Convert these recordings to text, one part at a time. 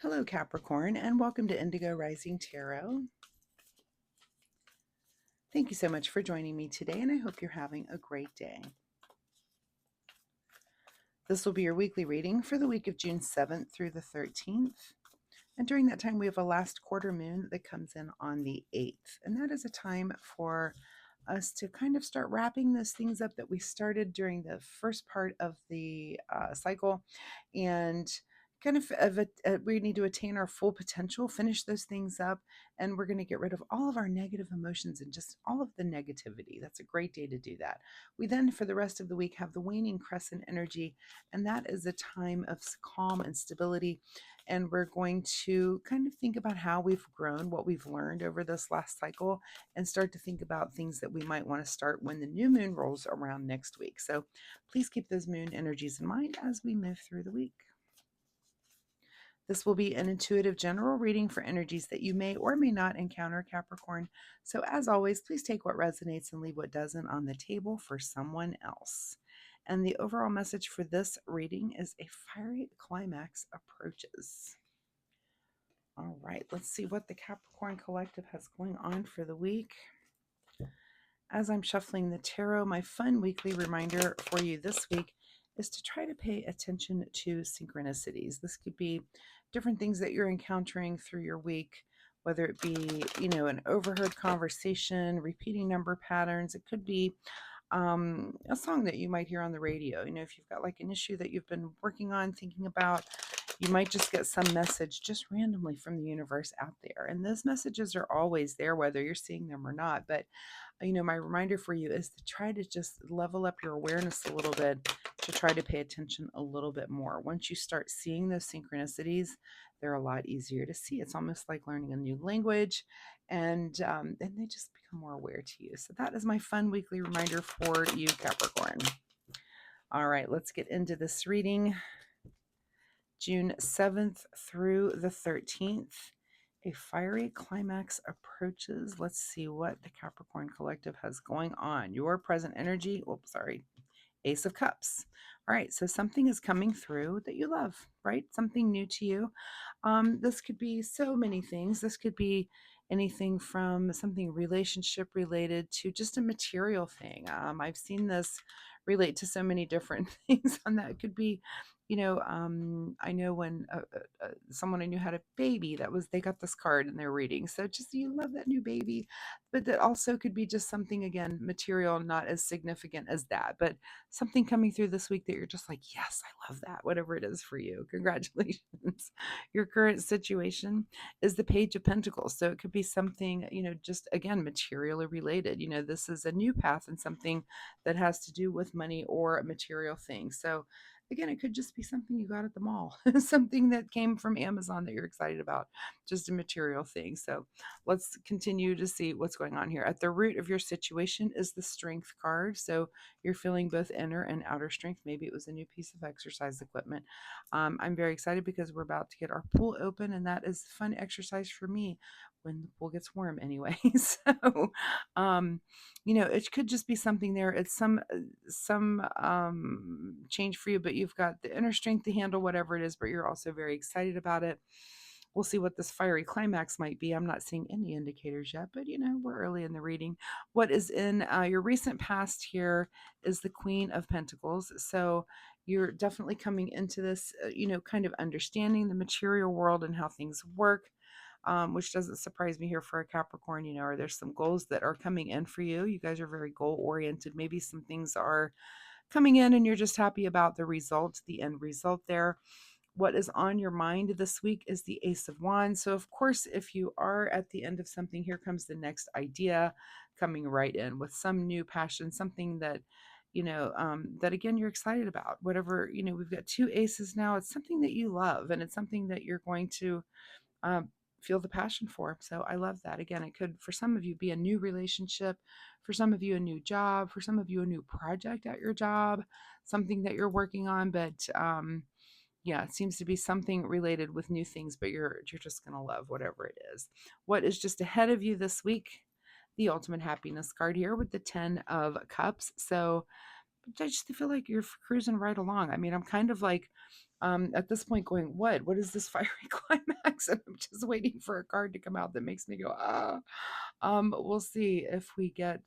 Hello, Capricorn, and welcome to Indigo Rising Tarot. Thank you so much for joining me today, and I hope you're having a great day. This will be your weekly reading for the week of June 7th through the 13th. And during that time, we have a last quarter moon that comes in on the 8th. And that is a time for us to kind of start wrapping those things up that we started during the first part of the cycle, and kind of we need to attain our full potential, finish those things up, and we're going to get rid of all of our negative emotions and just all of the negativity. That's a great day to do that. We then, for the rest of the week, have the waning crescent energy, and that is a time of calm and stability. And we're going to kind of think about how we've grown, what we've learned over this last cycle, and start to think about things that we might want to start when the new moon rolls around next week. So please keep those moon energies in mind as we move through the week. This will be an intuitive general reading for energies that you may or may not encounter, Capricorn. So as always, please take what resonates and leave what doesn't on the table for someone else. And the overall message for this reading is a fiery climax approaches. All right, let's see what the Capricorn Collective has going on for the week. As I'm shuffling the tarot, my fun weekly reminder for you this week is to try to pay attention to synchronicities. This could be different things that you're encountering through your week, whether it be, an overheard conversation, repeating number patterns. It could be a song that you might hear on the radio. If you've got like an issue that you've been working on, thinking about, you might just get some message just randomly from the universe out there. And those messages are always there, whether you're seeing them or not. But my reminder for you is to try to just level up your awareness a little bit, to try to pay attention a little bit more. Once you start seeing those synchronicities, they're a lot easier to see. It's almost like learning a new language, and they just become more aware to you. So that is my fun weekly reminder for you, Capricorn. All right, let's get into this reading. June 7th through the 13th. A fiery climax approaches. Let's see what the Capricorn Collective has going on. Your present energy, Ace of Cups. All right, so something is coming through that you love, right? Something new to you. This could be so many things. This could be anything from something relationship related to just a material thing. I've seen this relate to so many different things on that. It could be, I know when someone I knew had a baby, they got this card in their reading. So just, you love that new baby, but that also could be just something, again, material, not as significant as that, but something coming through this week that you're just like, yes, I love that, whatever it is for you. Congratulations. Your current situation is the Page of Pentacles. So it could be something, just again, materially related. This is a new path and something that has to do with money or a material thing. So again, it could just be something you got at the mall, something that came from Amazon that you're excited about, just a material thing. So let's continue to see what's going on here. At the root of your situation is the Strength card. So you're feeling both inner and outer strength. Maybe it was a new piece of exercise equipment. I'm very excited because we're about to get our pool open, and that is fun exercise for me when the pool gets warm anyway. So, it could just be something there. It's some change for you, but you've got the inner strength to handle whatever it is, but you're also very excited about it. We'll see what this fiery climax might be. I'm not seeing any indicators yet, but we're early in the reading. What is in your recent past here is the Queen of Pentacles. So you're definitely coming into this, kind of understanding the material world and how things work. Which doesn't surprise me here for a Capricorn, or there's some goals that are coming in for you. You guys are very goal oriented. Maybe some things are coming in and you're just happy about the result, the end result there. What is on your mind this week is the Ace of Wands. So of course, if you are at the end of something, here comes the next idea coming right in with some new passion, something that, that again, you're excited about. Whatever, we've got two aces now. It's something that you love, and it's something that you're going to feel the passion for. So I love that. Again, it could, for some of you, be a new relationship, for some of you, a new job, for some of you, a new project at your job, something that you're working on. But yeah, it seems to be something related with new things, but you're just going to love whatever it is. What is just ahead of you this week? The ultimate happiness card here with the 10 of Cups. So I just feel like you're cruising right along. I mean, I'm kind of like at this point going, what is this fiery climax? And I'm just waiting for a card to come out that makes me go, ah. We'll see if we get,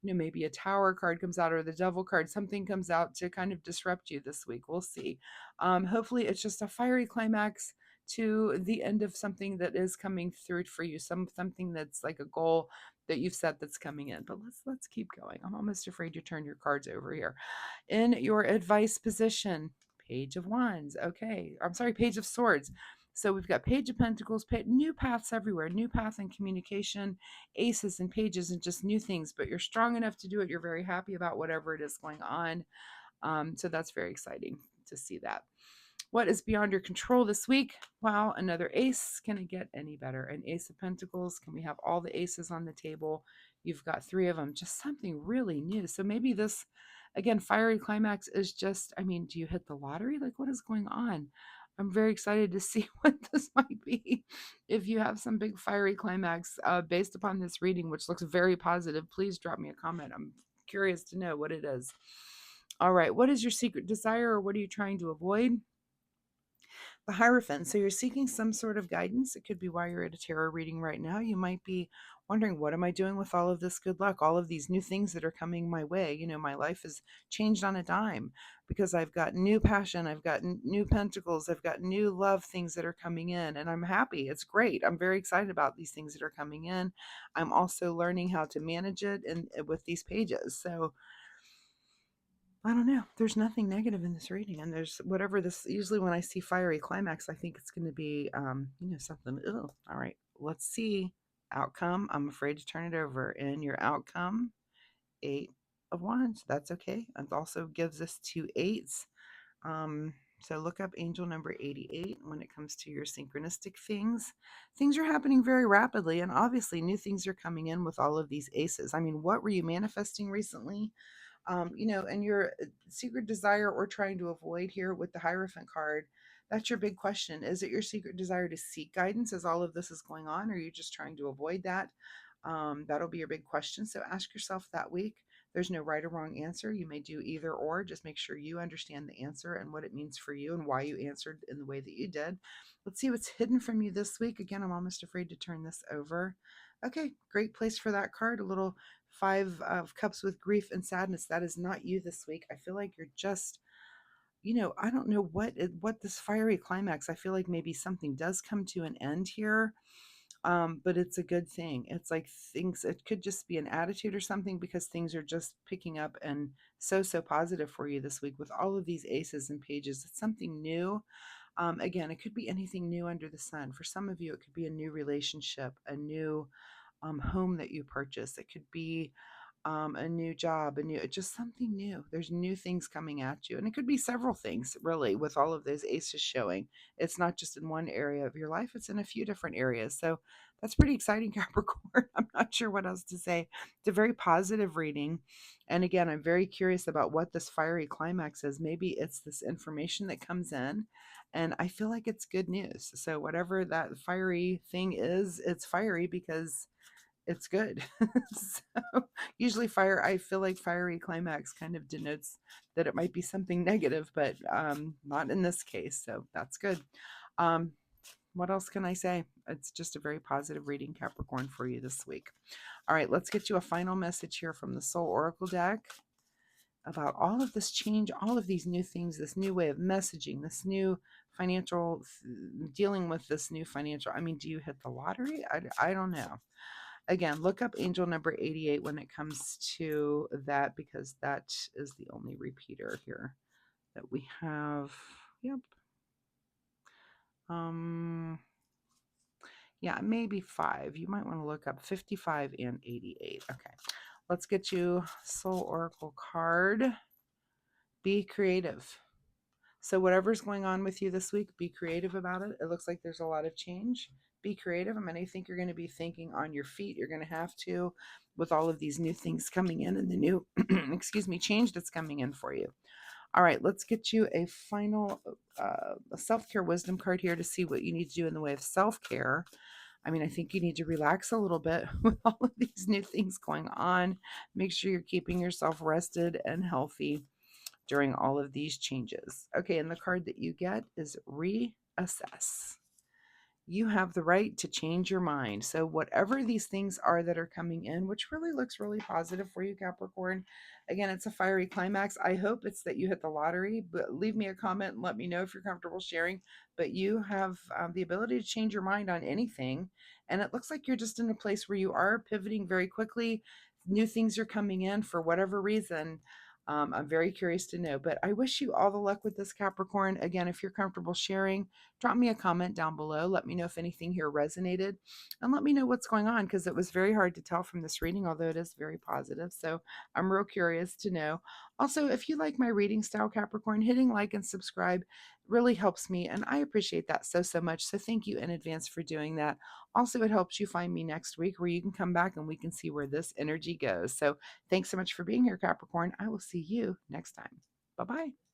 maybe a tower card comes out or the devil card, something comes out to kind of disrupt you this week. We'll see. Hopefully it's just a fiery climax to the end of something that is coming through for you, something that's like a goal that you've set that's coming in. But let's keep going. I'm almost afraid to turn your cards over here. In your advice position, Page of Wands. Okay, I'm sorry, Page of Swords. So we've got Page of Pentacles, new paths everywhere, new path in communication, aces and pages and just new things, but you're strong enough to do it. You're very happy about whatever it is going on. So that's very exciting to see that. What is beyond your control this week? Wow, another ace. Can it get any better? An ace of pentacles. Can we have all the aces on the table? You've got 3 of them. Just something really new. So maybe this, again, fiery climax is just, I mean, do you hit the lottery? Like, what is going on? I'm very excited to see what this might be. If you have some big fiery climax based upon this reading, which looks very positive, please drop me a comment. I'm curious to know what it is. All right, what is your secret desire, or what are you trying to avoid? The Hierophant. So you're seeking some sort of guidance. It could be why you're at a tarot reading right now. You might be wondering, what am I doing with all of this good luck, all of these new things that are coming my way? My life has changed on a dime because I've got new passion, I've got new pentacles, I've got new love things that are coming in, and I'm happy. It's great. I'm very excited about these things that are coming in. I'm also learning how to manage it and with these pages. So I don't know. There's nothing negative in this reading, and there's whatever this. Usually, when I see fiery climax, I think it's going to be, something. Ugh. All right, let's see. Outcome. I'm afraid to turn it over. In your outcome, 8 of Wands. That's okay. It also gives us 2 8s. So look up angel number 88 when it comes to your synchronistic things. Things are happening very rapidly, and obviously, new things are coming in with all of these aces. I mean, what were you manifesting recently? And your secret desire or trying to avoid here with the Hierophant card, that's your big question. Is it your secret desire to seek guidance as all of this is going on, or are you just trying to avoid that? That'll be your big question. So ask yourself that week. There's no right or wrong answer. You may do either or. Just make sure you understand the answer and what it means for you and why you answered in the way that you did. Let's see what's hidden from you this week. Again, I'm almost afraid to turn this over. Okay, great place for that card. A little 5 of Cups with grief and sadness. That is not you this week. I feel like you're just, I don't know what this fiery climax. I feel like maybe something does come to an end here, but it's a good thing. It's like things. It could just be an attitude or something because things are just picking up and so positive for you this week with all of these aces and pages. It's something new. Again, it could be anything new under the sun. For some of you, it could be a new relationship, a new home that you purchase. It could be a new job, just something new. There's new things coming at you. And it could be several things, really, with all of those aces showing. It's not just in one area of your life, it's in a few different areas. So that's pretty exciting, Capricorn. I'm not sure what else to say. It's a very positive reading. And again, I'm very curious about what this fiery climax is. Maybe it's this information that comes in. And I feel like it's good news. So, whatever that fiery thing is, it's fiery because it's good. So usually I feel like fiery climax kind of denotes that it might be something negative, but not in this case. So that's good. Um, what else can I say? It's just a very positive reading, Capricorn, for you this week. All right, let's get you a final message here from the Soul Oracle deck about all of this change, all of these new things, this new way of messaging, this new financial, dealing with this new financial. I mean, do you hit the lottery? I don't know. Again, look up angel number 88 when it comes to that, because that is the only repeater here that we have. Yep. Yeah, maybe 5. You might want to look up 55 and 88. Okay. Let's get you Soul Oracle card. Be creative. So whatever's going on with you this week, be creative about it. It looks like there's a lot of change. Be creative. I mean, I think you're going to be thinking on your feet. You're going to have to, with all of these new things coming in and the new, change that's coming in for you. All right, let's get you a final self-care wisdom card here to see what you need to do in the way of self-care. I mean, I think you need to relax a little bit with all of these new things going on. Make sure you're keeping yourself rested and healthy. during all of these changes. Okay, and the card that you get is reassess. You have the right to change your mind. So, whatever these things are that are coming in, which really looks really positive for you, Capricorn, again, it's a fiery climax. I hope it's that you hit the lottery, but leave me a comment and let me know if you're comfortable sharing. But you have the ability to change your mind on anything. And it looks like you're just in a place where you are pivoting very quickly. New things are coming in for whatever reason. I'm very curious to know, but I wish you all the luck with this, Capricorn. Again, if you're comfortable sharing, drop me a comment down below. Let me know if anything here resonated, and let me know what's going on, because it was very hard to tell from this reading, although it is very positive. So I'm real curious to know. Also, if you like my reading style, Capricorn, hitting like and subscribe really helps me, and I appreciate that so much. So thank you in advance for doing that. Also, it helps you find me next week, where you can come back and we can see where this energy goes. So thanks so much for being here, Capricorn. I will see you next time. Bye-bye.